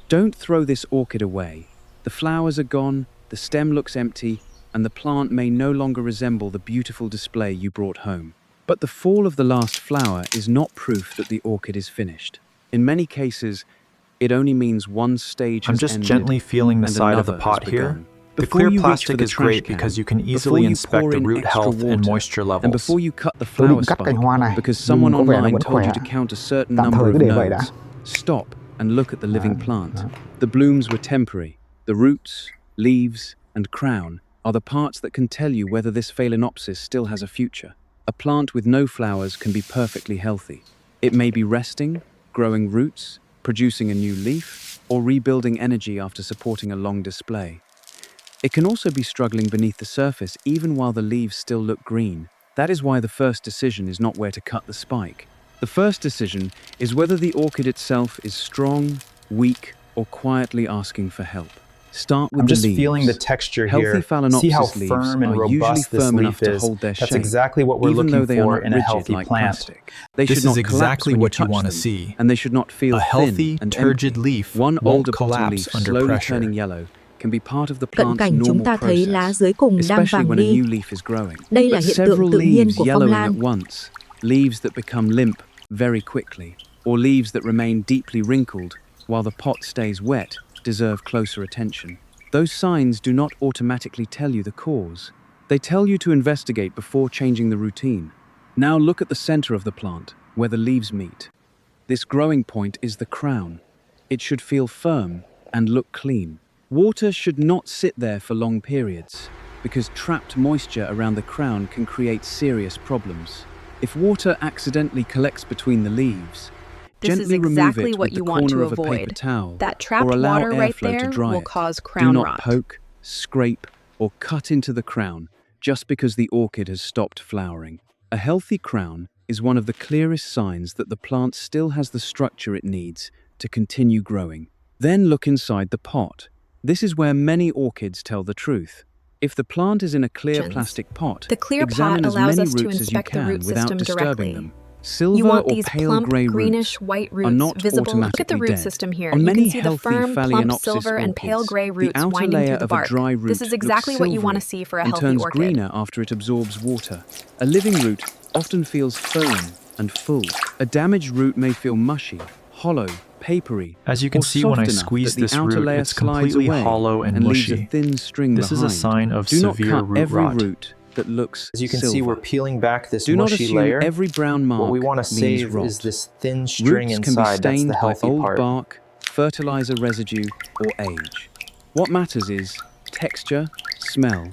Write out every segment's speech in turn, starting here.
Don't throw this orchid away. The flowers are gone, the stem looks empty, and the plant may no longer resemble the beautiful display you brought home. But the fall of the last flower is not proof that the orchid is finished. In many cases, it only means one stage has ended. I'm just gently feeling the and side of the another has pot here. begun. The Before clear you reach plastic for the is trash great can, because you can before easily you inspect pour the in root extra health and water, moisture and levels. before you cut the Tôi flower định cắt cành hoa spike này, because nhưng someone có vẻ nó online vẫn told you khỏe. to count a certain Tạm number thời of cứ để vậy đã. nodes, stop and look at the living plant. The blooms were temporary. The roots, leaves, and crown are the parts that can tell you whether this Phalaenopsis still has a future. A plant with no flowers can be perfectly healthy. It may be resting, growing roots, producing a new leaf, or rebuilding energy after supporting a long display. It can also be struggling beneath the surface even while the leaves still look green. That is why the first decision is not where to cut the spike. The first decision is whether the orchid itself is strong, weak, or quietly asking for help. Start with I'm the just leaves. feeling the texture Healthy here. Phalaenopsis See how leaves firm and are usually robust this firm enough leaf to is. hold their That's shape, exactly what we're even though looking they are for not in a rigid healthy like plant. plastic. They This should is not collapse exactly when what you touch want to them, see. and they should not feel A healthy, thin and turgid empty. leaf One won't older potting collapse leaf under slowly pressure. turning yellow can be part of the Cận plant's cảnh chúng normal ta thấy lá process, dưới cùng đang especially vàng when a đi. new leaf is growing. Đây là But hiện tượng several tự nhiên leaves của phong yellowing at lan. once, leaves that become limp very quickly, or leaves that remain deeply wrinkled while the pot stays wet deserve closer attention. Those signs do not automatically tell you the cause. They tell you to investigate before changing the routine. Now look at the center of the plant, where the leaves meet. This growing point is the crown. It should feel firm and look clean. Water should not sit there for long periods, because trapped moisture around the crown can create serious problems. If water accidentally collects between the leaves, This is gently remove exactly it what with the you want corner to of a paper avoid. towel, That or trapped allow water right airflow to there dry will it. cause Do crown not rot. poke, scrape, or cut into the crown just because the orchid has stopped flowering. A healthy crown is one of the clearest signs that the plant still has the structure it needs to continue growing. Then look inside the pot. This is where many orchids tell the truth. If the plant is in a clear plastic pot, The clear examine pot as allows many us to roots as you inspect the can root without system disturbing directly. them. You Silver want or these pale plump, grey greenish roots white are roots not visible. Look at the automatically root dead. system here. On You many can see the healthy firm, plump Phalaenopsis silver and pale orchids, gray the roots outer winding layer through the of a bark. dry root This is exactly looks what you want to silvery see for a and healthy turns orchid. greener after it absorbs water. A living root often feels firm and full. A damaged root may feel mushy, hollow, papery, As you can or see when I soft enough squeeze that this the outer root, layer it's slides completely away hollow and leaves a mushy. thin string This is a behind. sign of Do not severe cut root every rot. root that looks As you can silver. see, we're peeling back this Do not mushy assume layer. every brown mark What we want to means save rot. is this thin string Roots can be inside. That's stained the by healthy old part. bark, fertilizer residue, or age. What matters is texture, smell,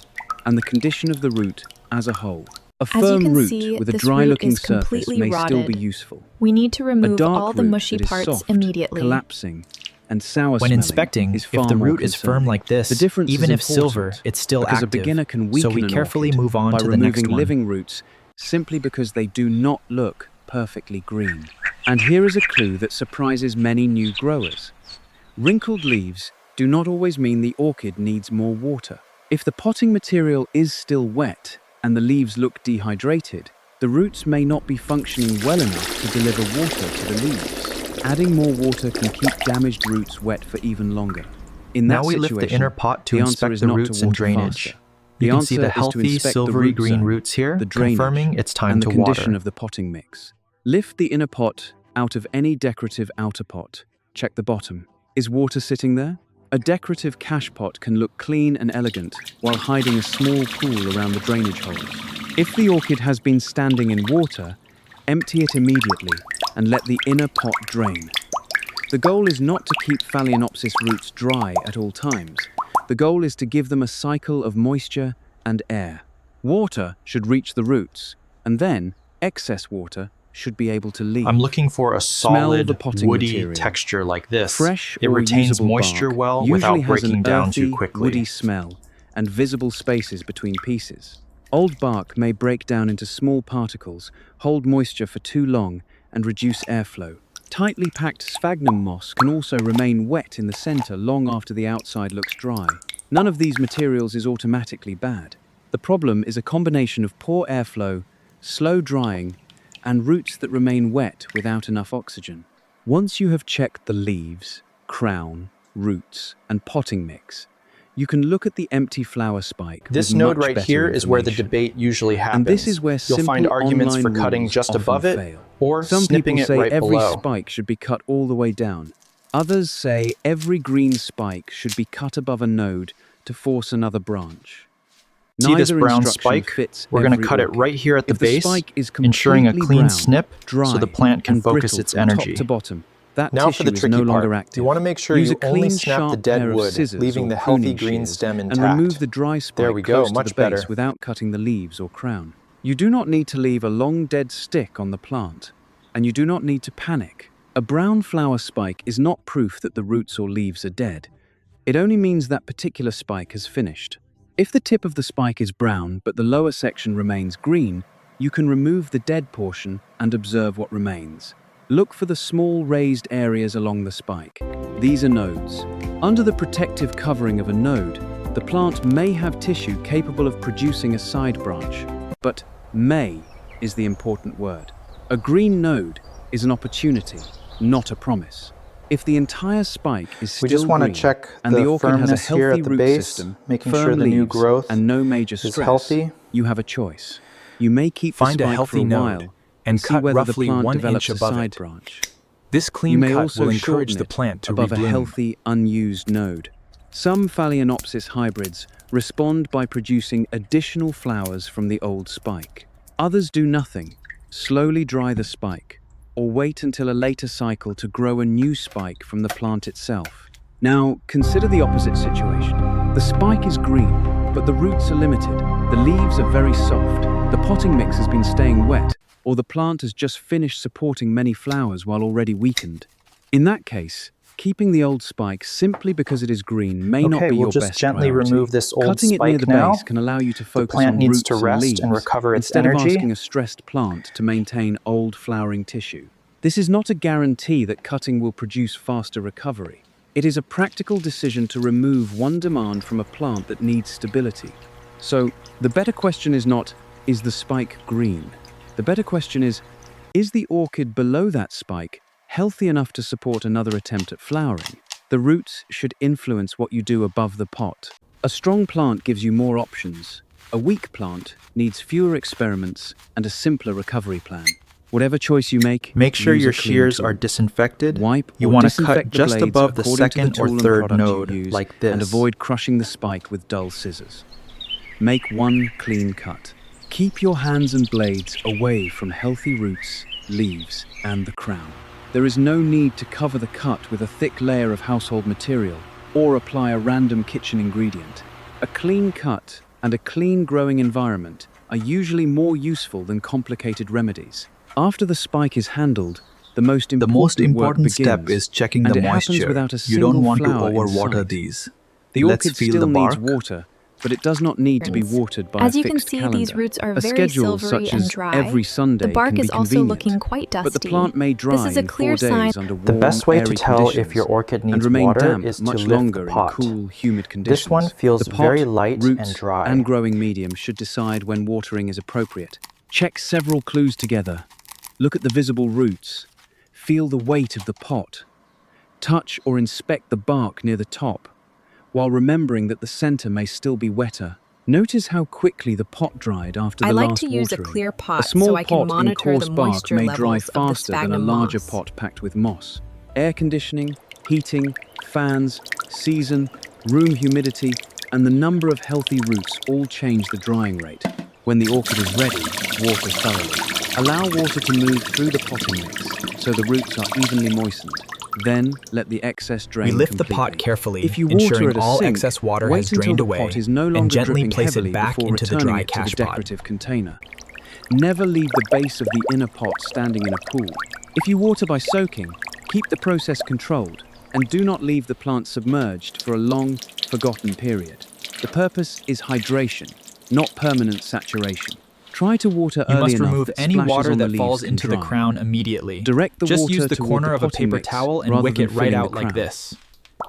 and the condition of the root as a whole. A As you firm can root see, with a this dry-looking root is surface completely may still be rotted. useful. We need to A remove dark all the root mushy that is parts soft, immediately. collapsing, and sour When smelling inspecting, is if far the more root is firm concerning. like this, The difference even is if silver, important it's still because active. a beginner can So weaken we an carefully orchid move on by to the next removing one. living roots simply because they do not look perfectly green. And here is a clue that surprises many new growers. Wrinkled leaves do not always mean the orchid needs more water. If the potting material is still wet and the leaves look dehydrated, the roots may not be functioning well enough to deliver water to the leaves. Adding more water can keep damaged roots wet for even longer. In that Now we lift situation, the inner pot to the answer inspect is the not roots to and water drainage. faster. You The can see answer the is to healthy inspect the silvery root green zone, roots here, the drainage, confirming it's time and to the condition water. of the potting mix. Lift the inner pot out of any decorative outer pot. Check the bottom. Is water sitting there? A decorative cache pot can look clean and elegant while hiding a small pool around the drainage holes. If the orchid has been standing in water, empty it immediately and let the inner pot drain. The goal is not to keep Phalaenopsis roots dry at all times. The goal is to give them a cycle of moisture and air. Water should reach the roots, and then excess water should be able to leave. I'm looking for a Smell the solid, potting woody material. texture like this. Fresh It or retains usable moisture bark well usually without has breaking an down earthy, too quickly. woody smell and visible spaces between pieces. Old bark may break down into small particles, hold moisture for too long, and reduce airflow. Tightly packed sphagnum moss can also remain wet in the center long after the outside looks dry. None of these materials is automatically bad. The problem is a combination of poor airflow, slow drying, and roots that remain wet without enough oxygen. Once you have checked the leaves, crown, roots, and potting mix. You can look at the empty flower spike. This with node much right better here is where the information. debate usually happens. And this is where you'll find simple arguments for online cutting rules just often above it fail. or Some snipping people it say right every below. spike should be cut all the way down. Others say every green spike should be cut above a node to force another branch. See this Neither brown instruction spike? fits We're going to every cut it orchid. right here at the If the base, spike is ensuring a completely clean brown, snip dry, so the plant can and focus brittle its from energy. top to bottom, that Now for tissue the is tricky no part. longer active. You want to make sure Use you a only clean, snap the sharp dead pair of wood, scissors leaving or the healthy pruning green shears stem intact. and remove the dry spike There we go, close much to the base better. without cutting the leaves or crown. You do not need to leave a long dead stick on the plant, and you do not need to panic. A brown flower spike is not proof that the roots or leaves are dead. It only means that particular spike has finished. If the tip of the spike is brown but the lower section remains green, you can remove the dead portion and observe what remains. Look for the small raised areas along the spike. These are nodes. Under the protective covering of a node, the plant may have tissue capable of producing a side branch, but may is the important word. A green node is an opportunity, not a promise. If the entire spike is still We just want to green, check and the orchid has a firmness here healthy at the root base, system, making firm sure the new leaves, growth and no major is stress, healthy. you have a choice. You may keep Find the a spike healthy for a node while and see cut whether roughly the plant 1 develops inch a above side it. branch. This You clean may cut also will encourage shorten the it plant to above a rebloom. healthy, unused node. Some Phalaenopsis hybrids respond by producing additional flowers from the old spike. Others do nothing, slowly dry the spike, or wait until a later cycle to grow a new spike from the plant itself. Now, consider the opposite situation. The spike is green, but the roots are limited. The leaves are very soft. The potting mix has been staying wet, or the plant has just finished supporting many flowers while already weakened. In that case, keeping the old spike simply because it is green may not Okay, be we'll your just best gently priority. remove this old Cutting it near spike the now. base can allow you to The focus plant on needs roots to rest and and leaves, recover its instead energy. of asking a stressed plant to maintain old flowering tissue. This is not a guarantee that cutting will produce faster recovery. It is a practical decision to remove one demand from a plant that needs stability. So, the better question is not, is the spike green? The better question is the orchid below that spike healthy enough to support another attempt at flowering? The roots should influence what you do above the pot. A strong plant gives you more options. A weak plant needs fewer experiments and a simpler recovery plan. Whatever choice you make sure use your a clean shears tool. are disinfected. Wipe You or want to disinfect cut just blades above the according to second tool or and third product you node, use, like this. and avoid crushing the spike with dull scissors. Make one clean cut. Keep your hands and blades away from healthy roots, leaves, and the crown. There is no need to cover the cut with a thick layer of household material or apply a random kitchen ingredient. A clean cut and a clean growing environment are usually more useful than complicated remedies. After the spike is handled, the most important work step begins, is checking and the it happens moisture. without a You single don't want to flower in overwater sight. these. The Let's orchid feel still the needs bark. water, but it does not need to be watered by As a you can fixed see, calendar. these roots are A very schedule silvery such and as dry. every Sunday The bark can be is also convenient, looking quite dusty. but the plant may dry This is a in clear 4 days sign. under warm, The best way to airy tell conditions if your orchid and needs remain water damp is to much lift longer the in pot. cool, humid conditions. This one feels the pot, very light roots, and dry. and growing medium should decide when watering is appropriate. Check several clues together. Look at the visible roots. Feel the weight of the pot. Touch or inspect the bark near the top, while remembering that the center may still be wetter. Notice how quickly the pot dried after the I like last to use a watering. clear pot A small so I can pot in monitor coarse the bark moisture may dry levels of the faster than a sphagnum larger moss. pot packed with moss. Air conditioning, heating, fans, season, room humidity, and the number of healthy roots all change the drying rate. When the orchid is ready, water thoroughly. Allow water to move through the potting mix so the roots are evenly moistened. Then let the excess drain We lift the completely. pot carefully, If you water ensuring at a all sink, excess water wait has until drained the away, pot is no longer and gently dripping place heavily it back before into the returning dry it to the cache pot. decorative container. Never leave the base of the inner pot standing in a pool. If you water by soaking, keep the process controlled and do not leave the plant submerged for a long, forgotten period. The purpose is hydration, not permanent saturation. Try to water You early must enough remove that any splashes water on the that leaves falls can into the dry. crown immediately. Direct the Just water use the toward corner the of a potting paper mix towel and rather wick than it right filling out the like crown. this.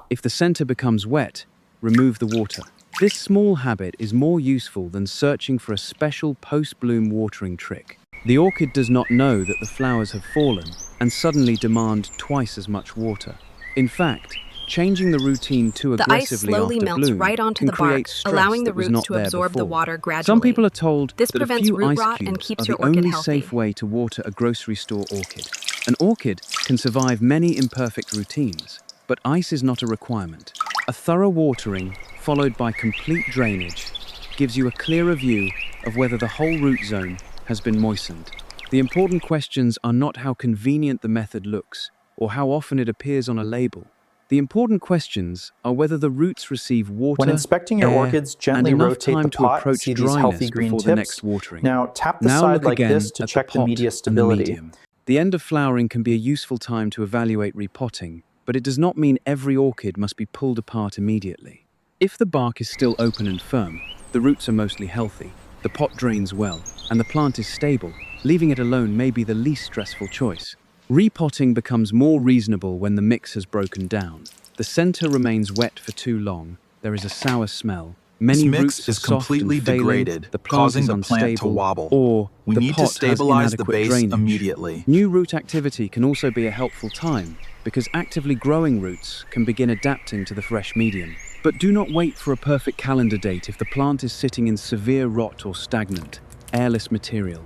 If the center becomes wet, remove the water. This small habit is more useful than searching for a special post-bloom watering trick. The orchid does not know that the flowers have fallen and suddenly demand twice as much water. In fact, Changing the routine too The ice aggressively slowly after melts bloom right onto can the bark, create stress allowing the that was roots not to there absorb the before. water gradually. Some people are told This that a prevents few root ice rot and cubes keeps are your the orchid only healthy. safe way to water a grocery store orchid. An orchid can survive many imperfect routines, but ice is not a requirement. A thorough watering, followed by complete drainage, gives you a clearer view of whether the whole root zone has been moistened. The important questions are not how convenient the method looks, or how often it appears on a label. The important questions are whether the roots receive water, When inspecting your air, orchids, and gently enough rotate time the to pot. approach See these healthy dryness green before the tips? next watering. Now tap the Now side look like again this to at check the the pot media and the stability. medium. The end of flowering can be a useful time to evaluate repotting, but it does not mean every orchid must be pulled apart immediately. If the bark is still open and firm, the roots are mostly healthy, the pot drains well, and the plant is stable, leaving it alone may be the least stressful choice. Repotting becomes more reasonable when the mix has broken down. The center remains wet for too long, there is a sour smell, many This mix roots are is soft completely and failing, degraded, the plant causing is the plant to unstable, wobble. or We the need to pot has stabilize the inadequate base drainage. immediately. New root activity can also be a helpful time, because actively growing roots can begin adapting to the fresh medium. But do not wait for a perfect calendar date if the plant is sitting in severe rot or stagnant, airless material.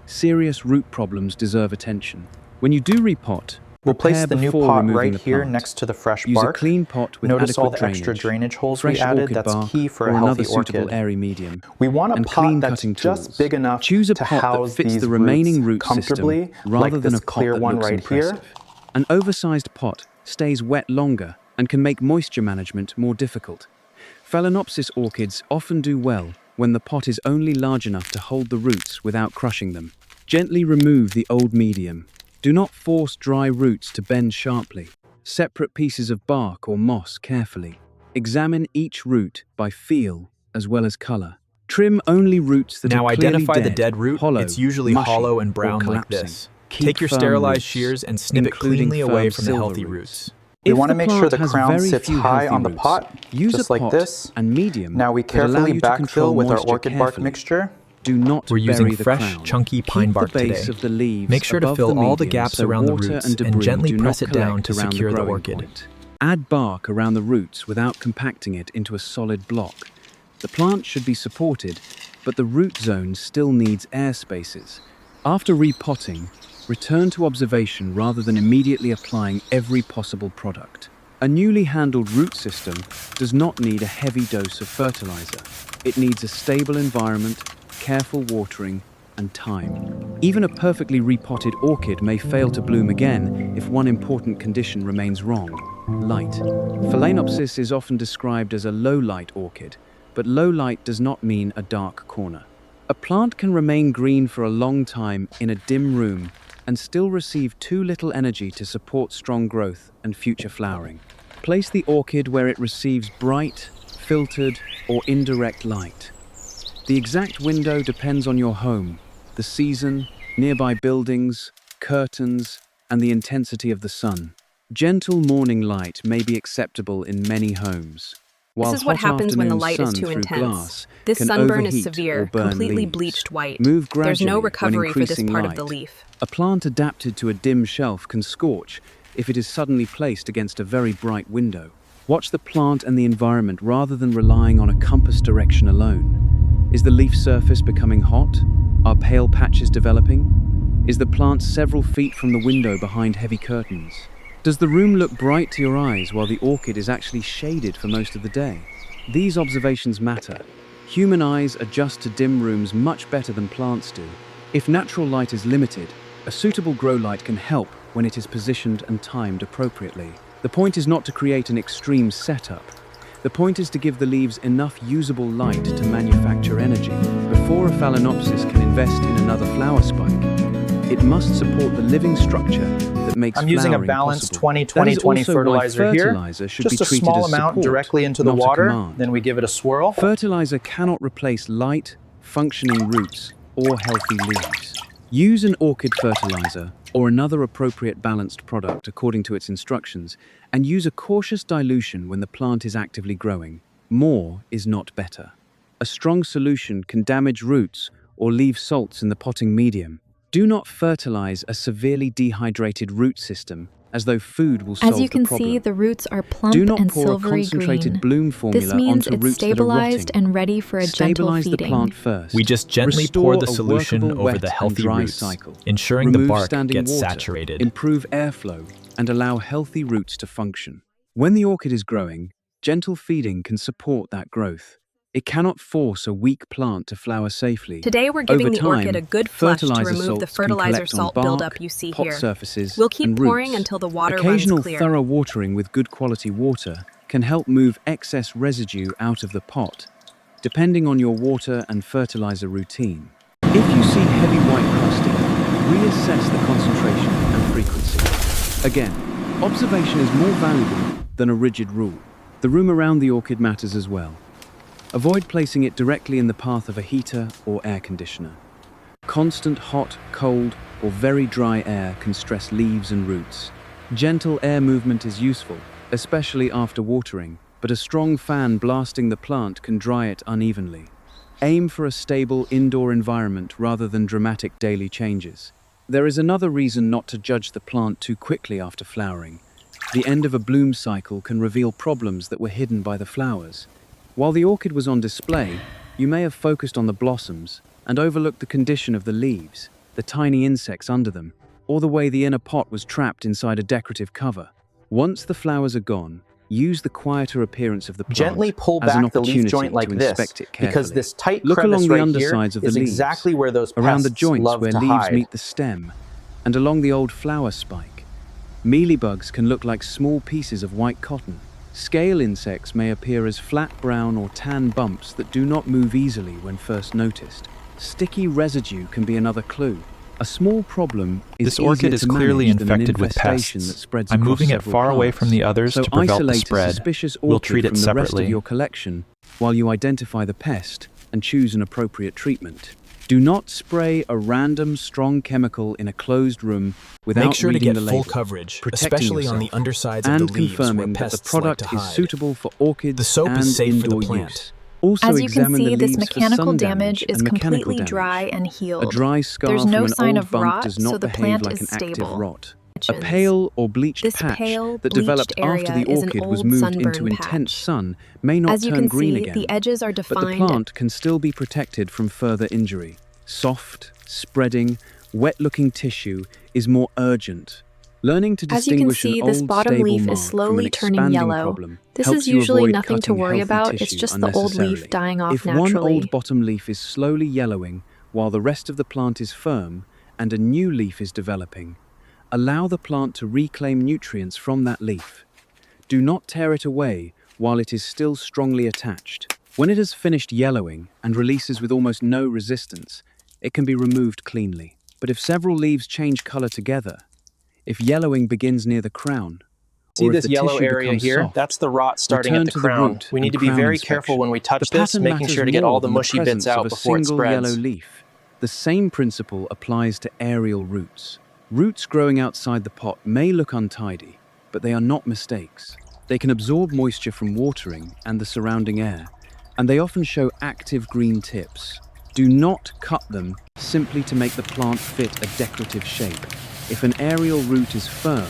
Serious root problems deserve attention. When you do repot, We'll place prepare the new before pot removing right the here plant. next to the fresh Use bark. a clean pot with Notice all adequate the extra drainage holes we fresh added. orchid That's bark, key for or a another healthy suitable orchid. airy medium, We want a and pot clean that's cutting just tools. big enough Choose a to pot that house fits these the remaining roots root comfortably, system, rather like than this a pot clear that one looks right impressive. here. An oversized pot stays wet longer and can make moisture management more difficult. Phalaenopsis orchids often do well when the pot is only large enough to hold the roots without crushing them. Gently remove the old medium. Do not force dry roots to bend sharply. Separate pieces of bark or moss carefully. Examine each root by feel as well as color. Trim only roots that Now are clearly identify the dead, dead root. hollow, It's usually mushy, hollow and or brown like collapsing. this. Keep Take your firm sterilized roots, shears and snip it including cleanly away firm from the silver healthy roots. roots. We If want to the make sure plant the has crown very sits few high healthy on the roots, pot, use just a like pot this. and medium Now we that allow carefully you to control backfill with our moisture orchid bark carefully. mixture. Do not We're using bury the fresh, crown. chunky pine Keep bark the base today. of the leaves Make sure to above fill the all the medium gaps so around the water roots and and debris gently do press not it down collect to around secure the growing orchid. point. Add bark around the roots without compacting it into a solid block. The plant should be supported, but the root zone still needs air spaces. After repotting, return to observation rather than immediately applying every possible product. A newly handled root system does not need a heavy dose of fertilizer. It needs a stable environment, careful watering, and time. Even a perfectly repotted orchid may fail to bloom again if one important condition remains wrong: light. Phalaenopsis is often described as a low-light orchid, but low light does not mean a dark corner. A plant can remain green for a long time in a dim room and still receive too little energy to support strong growth and future flowering. Place the orchid where it receives bright, filtered, or indirect light. The exact window depends on your home, the season, nearby buildings, curtains, and the intensity of the sun. Gentle morning light may be acceptable in many homes, while This is what hot happens when the afternoon light is sun too through intense. glass This can sunburn is overheat severe, or burn completely leaves. bleached white. Move There's no gradually recovery when for this increasing part light. of the leaf. A plant adapted to a dim shelf can scorch if it is suddenly placed against a very bright window. Watch the plant and the environment rather than relying on a compass direction alone. Is the leaf surface becoming hot? Are pale patches developing? Is the plant several feet from the window behind heavy curtains? Does the room look bright to your eyes while the orchid is actually shaded for most of the day? These observations matter. Human eyes adjust to dim rooms much better than plants do. If natural light is limited, a suitable grow light can help when it is positioned and timed appropriately. The point is not to create an extreme setup. The point is to give the leaves enough usable light to manufacture energy. Before a Phalaenopsis can invest in another flower spike, it must support the living structure that makes I'm using a flowering balanced possible. 20-20-20 That is also why fertilizer here. fertilizer should Just be a treated small as amount support, directly into the not a water, command. then we give it a swirl. Fertilizer cannot replace light, functioning roots, or healthy leaves. Use an orchid fertilizer or another appropriate balanced product according to its instructions, and use a cautious dilution when the plant is actively growing. More is not better. A strong solution can damage roots or leave salts in the potting medium. Do not fertilize a severely dehydrated root system as though food will solve As you the can problem. see, the roots are plump Do not and pour a silvery concentrated green. bloom formula This means onto it's roots that are stabilized rotting. and ready for a gentle Stabilize the feeding. plant first. We just gently Restore pour the a solution workable over wet the and healthy dry roots, cycle. ensuring the Remove bark standing gets water, saturated. improve airflow, and allow healthy roots to function. When the orchid is growing, gentle feeding can support that growth. It cannot force a weak plant to flower safely. Today we're giving Over the orchid time, a good flush to fertilizer remove the salts can fertilizer collect on salt bark, buildup you see pot here. surfaces, We'll keep and pouring roots. until the water Occasional runs clear. thorough watering with good quality water can help move excess residue out of the pot, depending on your water and fertilizer routine. If you see heavy white crusting, reassess the concentration and frequency. Again, observation is more valuable than a rigid rule. The room around the orchid matters as well. Avoid placing it directly in the path of a heater or air conditioner. Constant hot, cold, or very dry air can stress leaves and roots. Gentle air movement is useful, especially after watering, but a strong fan blasting the plant can dry it unevenly. Aim for a stable indoor environment rather than dramatic daily changes. There is another reason not to judge the plant too quickly after flowering. The end of a bloom cycle can reveal problems that were hidden by the flowers. While the orchid was on display, you may have focused on the blossoms and overlooked the condition of the leaves, the tiny insects under them, or the way the inner pot was trapped inside a decorative cover. Once the flowers are gone, use the quieter appearance of the plant Gently pull as an back the leaf opportunity joint like to this, inspect it because carefully. this tight Look crevice along the right undersides here of the is leaves, exactly where those around the pests joints love where to leaves hide. meet the stem, and along the old flower spike. Mealybugs can look like small pieces of white cotton. Scale insects may appear as flat brown or tan bumps that do not move easily when first noticed. Sticky residue can be another clue. A small problem is This orchid easier is to clearly manage than an infected with infestation pests. that spreads I'm across moving it several far away plants. from the others So to prevent the isolate spread. a suspicious We'll orchid treat it from the rest separately. of your collection while you identify the pest and choose an appropriate treatment. Do not spray a random strong chemical in a closed room without Make sure to reading get the full label, coverage, protecting especially on the yourself, undersides of and the leaves where confirming that the pests like product to is hide. suitable for orchids The soap and is safe for the indoor plant. use. Also As you can examine see, the this leaves for mechanical sun damage is and mechanical completely damage. dry and A healed. dry scar There's from no an sign old of bump rot, does so not the behave plant like is an active stable. rot. A pale or bleached This patch pale, that bleached developed after the area is an orchid was old moved into sunburn intense patch. sun may not As you turn can green see, again, the edges are but the defined. plant can still be protected from further injury. Soft, spreading, wet-looking tissue is more urgent. Learning to As you can distinguish see, an this old bottom stable leaf mark is from slowly an turning expanding yellow. problem This helps is you usually avoid nothing to cutting worry healthy about, it's tissue just the old leaf unnecessarily. dying off If one naturally. old bottom leaf is slowly yellowing while the rest of the plant is firm and a new leaf is developing, allow the plant to reclaim nutrients from that leaf. Do not tear it away while it is still strongly attached. When it has finished yellowing and releases with almost no resistance, it can be removed cleanly. But if several leaves change color together, if yellowing begins near the crown, See or if this the yellow tissue area becomes here? soft, That's the rot starting at return the to the crown. root We need and to be crown very inspection. careful when we touch The this, pattern making matters sure to get more all the than mushy presence bits out of a before it single yellow spreads. leaf. The same principle applies to aerial roots. Roots growing outside the pot may look untidy, but they are not mistakes. They can absorb moisture from watering and the surrounding air, and they often show active green tips. Do not cut them simply to make the plant fit a decorative shape. If an aerial root is firm,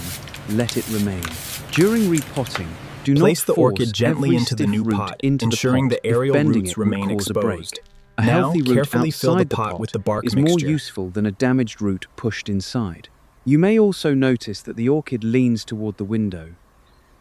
let it remain. During repotting, do Place not the force orchid gently every into the stiff new root pot, into ensuring the pot the aerial if bending roots it would remain cause a break. exposed. A Now, healthy root carefully fill the outside pot with the bark is more mixture. useful than a damaged root pushed inside. You may also notice that the orchid leans toward the window.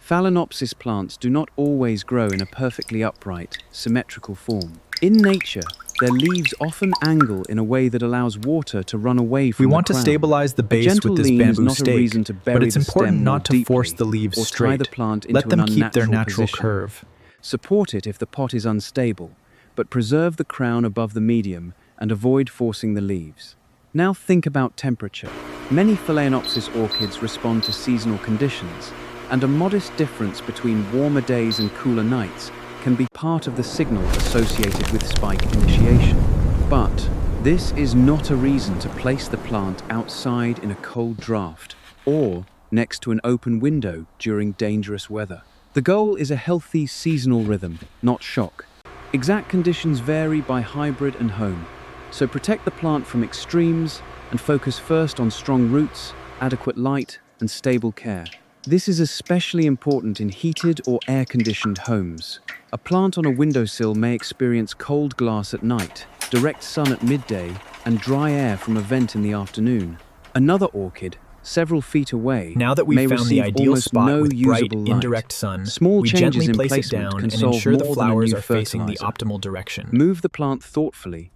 Phalaenopsis plants do not always grow in a perfectly upright, symmetrical form. In nature, their leaves often angle in a way that allows water to run away from We the want to crown. stabilize the A base gentle with this lean is bamboo not a reason stake, to bury but it's the important stem more not to force deeply the leaves or tie straight. the plant into Let them an keep their unnatural natural position. curve. Support it if the pot is unstable, but preserve the crown above the medium and avoid forcing the leaves. Now think about temperature. Many Phalaenopsis orchids respond to seasonal conditions, and a modest difference between warmer days and cooler nights can be part of the signal associated with spike initiation. But this is not a reason to place the plant outside in a cold draft or next to an open window during dangerous weather. The goal is a healthy seasonal rhythm, not shock. Exact conditions vary by hybrid and home, so protect the plant from extremes and focus first on strong roots, adequate light, and stable care. This is especially important in heated or air-conditioned homes. A plant on a windowsill may experience cold glass at night, direct sun at midday, and dry air from a vent in the afternoon. Another orchid, several feet away, Now that may we've found the receive ideal almost spot no with bright, usable light. indirect sun, Small we changes gently in place it placement down can and solve ensure the more than a flowers new are facing the fertilizer. optimal direction. Move the plant thoughtfully,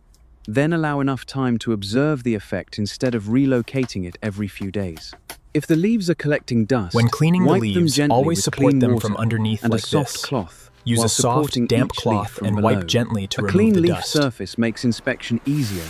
then allow enough time to observe the effect instead of relocating it every few days. If the leaves are collecting dust, When cleaning the wipe them leaves, gently always with support clean them water from underneath and like a soft this. cloth. Use while a soft, supporting damp each cloth leaf from and below. wipe gently to A remove clean the leaf dust. surface makes inspection easier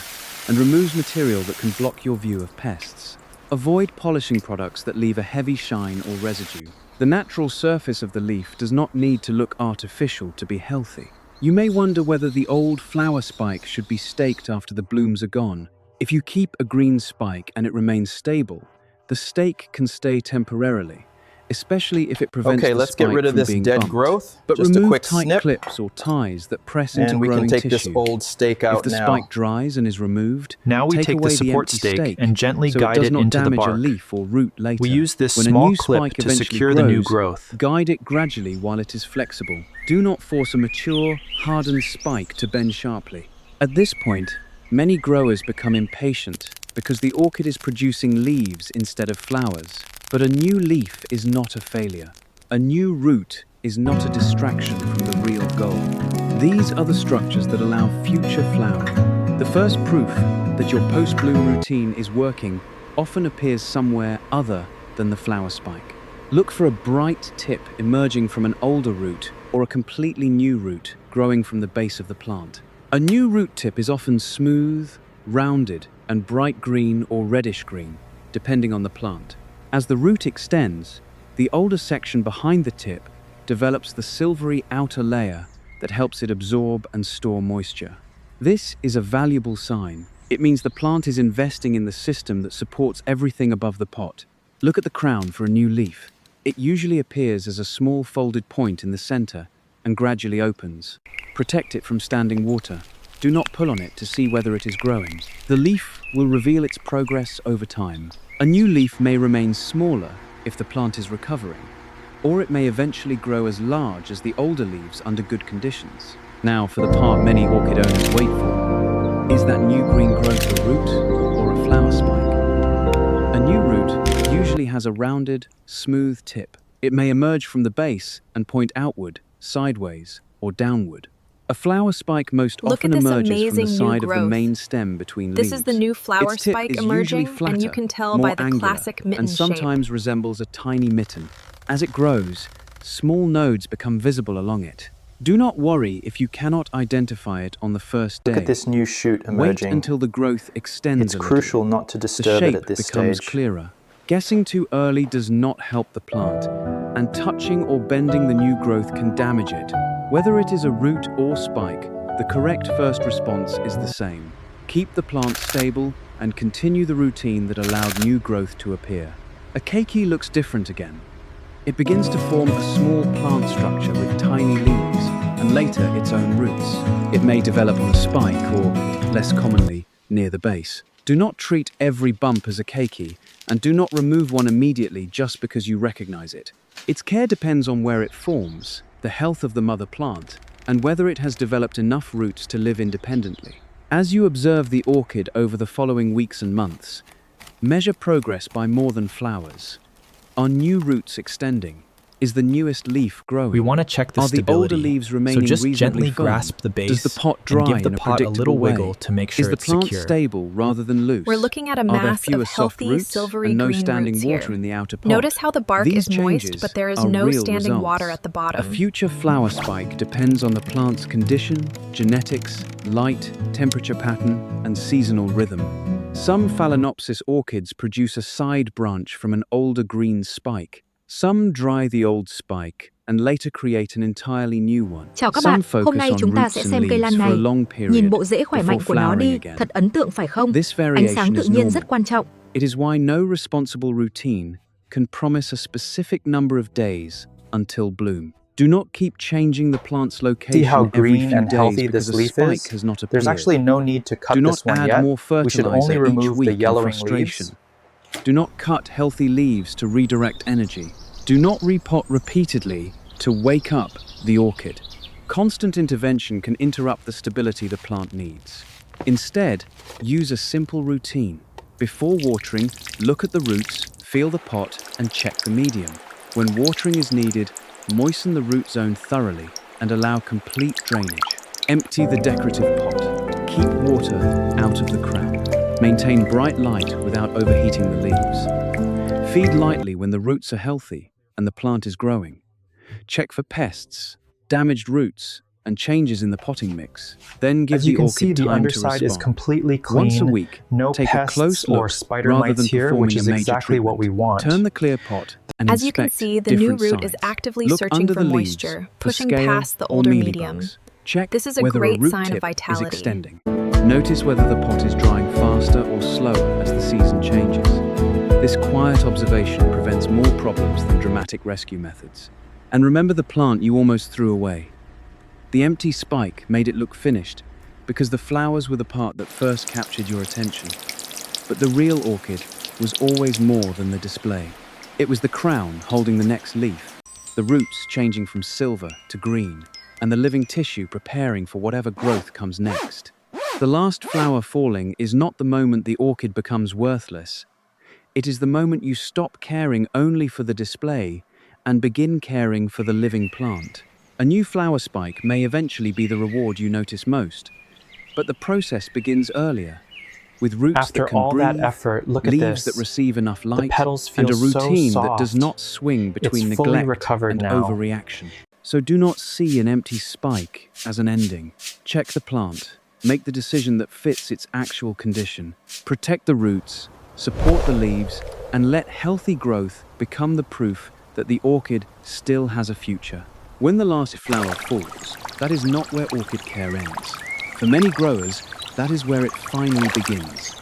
and removes material that can block your view of pests. Avoid polishing products that leave a heavy shine or residue. The natural surface of the leaf does not need to look artificial to be healthy. You may wonder whether the old flower spike should be staked after the blooms are gone. If you keep a green spike and it remains stable, the stake can stay temporarily, especially if it prevents Okay, the let's get spike rid of from this being dead bumped. growth. But Just a remove quick tight snip, clips or ties that press into and we growing can take tissue. this old stake If out the now. spike dries and is removed, Now we take take the away support empty stake and gently so guide it does it not into the damage a bark. leaf or root later. We use this When a small new clip spike to eventually secure the new grows, growth. guide it gradually while it is flexible. Do not force a mature, hardened spike to bend sharply. At this point, many growers become impatient because the orchid is producing leaves instead of flowers. But a new leaf is not a failure. A new root is not a distraction from the real goal. These are the structures that allow future flowering. The first proof that your post-bloom routine is working often appears somewhere other than the flower spike. Look for a bright tip emerging from an older root or a completely new root growing from the base of the plant. A new root tip is often smooth, rounded, and bright green or reddish green, depending on the plant. As the root extends, the older section behind the tip develops the silvery outer layer that helps it absorb and store moisture. This is a valuable sign. It means the plant is investing in the system that supports everything above the pot. Look at the crown for a new leaf. It usually appears as a small folded point in the center and gradually opens. Protect it from standing water. Do not pull on it to see whether it is growing. The leaf will reveal its progress over time. A new leaf may remain smaller if the plant is recovering, or it may eventually grow as large as the older leaves under good conditions. Now for the part many orchid owners wait for. Is that new green growth a root or a flower spike? A new root usually has a rounded, smooth tip. It may emerge from the base and point outward, sideways, or downward. A flower spike most often emerges from the side of the main stem between leaves. This is the new flower Its tip spike is emerging, usually flatter, and you can tell more by the angular, classic mitten and shape. sometimes resembles a tiny mitten. As it grows, small nodes become visible along it. Do not worry if you cannot identify it on the first day. Look at this new shoot emerging. Wait until the growth extends It's a little. crucial not to The disturb it shape at this becomes stage. clearer. Guessing too early does not help the plant, and touching or bending the new growth can damage it. Whether it is a root or spike, the correct first response is the same. Keep the plant stable and continue the routine that allowed new growth to appear. A keiki looks different again. It begins to form a small plant structure with tiny leaves and later its own roots. It may develop on a spike or, less commonly, near the base. Do not treat every bump as a keiki and do not remove one immediately just because you recognize it. Its care depends on where it forms, the health of the mother plant, and whether it has developed enough roots to live independently. As you observe the orchid over the following weeks and months, measure progress by more than flowers. Are new roots extending? Is the newest leaf growing? We want to check the Are the stability, older leaves remaining so just reasonably gently firm? grasp the base Does the pot dry and give the in a pot a predictable little way? wiggle to make sure Is the it's plant secure. stable rather than loose? We're looking at a Are there mass fewer of soft healthy, roots silvery and no green standing roots water here. in the outer pot? Notice how the bark These is moist, changes but there is are no real standing results. water at the A bottom. future flower spike depends on the plant's condition, genetics, light, temperature pattern, and seasonal rhythm. Some Phalaenopsis orchids produce a side branch from an older green spike. Some dry the old spike and later create an entirely new one. Chào các Some bạn, focus hôm nay on chúng ta roots sẽ and xem cây leaves lan for a này. long Nhìn period bộ rễ khỏe mạnh before của nó flowering đi, again. thật ấn tượng phải không? This Ánh variation sáng tự is nhiên normal. rất quan trọng. It is why no responsible routine can promise a specific number of days until bloom. Do not keep changing the plant's location See how every green few and days healthy because this a leaf spike is? has not There's appeared. actually no need to cut Do not this one add yet. more We should fertilizer only each remove the week in yellowing frustration. leaves. Do not cut healthy leaves to redirect energy. Do not repot repeatedly to wake up the orchid. Constant intervention can interrupt the stability the plant needs. Instead, use a simple routine. Before watering, look at the roots, feel the pot, and check the medium. When watering is needed, moisten the root zone thoroughly and allow complete drainage. Empty the decorative pot. Keep water out of the crown. Maintain bright light without overheating the leaves. Feed lightly when the roots are healthy and the plant is growing. Check for pests, damaged roots, and changes in the potting mix. Then give the orchid time to respond. As you can see, the underside is completely clean. Once a week, no take a pests close or look spider rather mites than here, performing which is a major exactly what we treatment. want. Turn the clear pot and As you can inspect see, the new different root is sides. actively Look searching under for the leaves, moisture, the pushing scale, past the or older mealybugs. medium. Check This is a whether great root sign of tip vitality. is extending. Notice whether the pot is drying faster or slower as the season changes. This quiet observation prevents more problems than dramatic rescue methods. And remember the plant you almost threw away. The empty spike made it look finished because the flowers were the part that first captured your attention. But the real orchid was always more than the display. It was the crown holding the next leaf, the roots changing from silver to green, and the living tissue preparing for whatever growth comes next. The last flower falling is not the moment the orchid becomes worthless. It is the moment you stop caring only for the display and begin caring for the living plant. A new flower spike may eventually be the reward you notice most, but the process begins earlier, with roots After that can all breathe, that effort, look at leaves this. that receive enough light, The petals and feel a routine so that does soft. not swing between It's fully neglect recovered and now. overreaction. So do not see an empty spike as an ending. Check the plant, make the decision that fits its actual condition, protect the roots, support the leaves, and let healthy growth become the proof that the orchid still has a future. When the last flower falls, that is not where orchid care ends. For many growers, that is where it finally begins.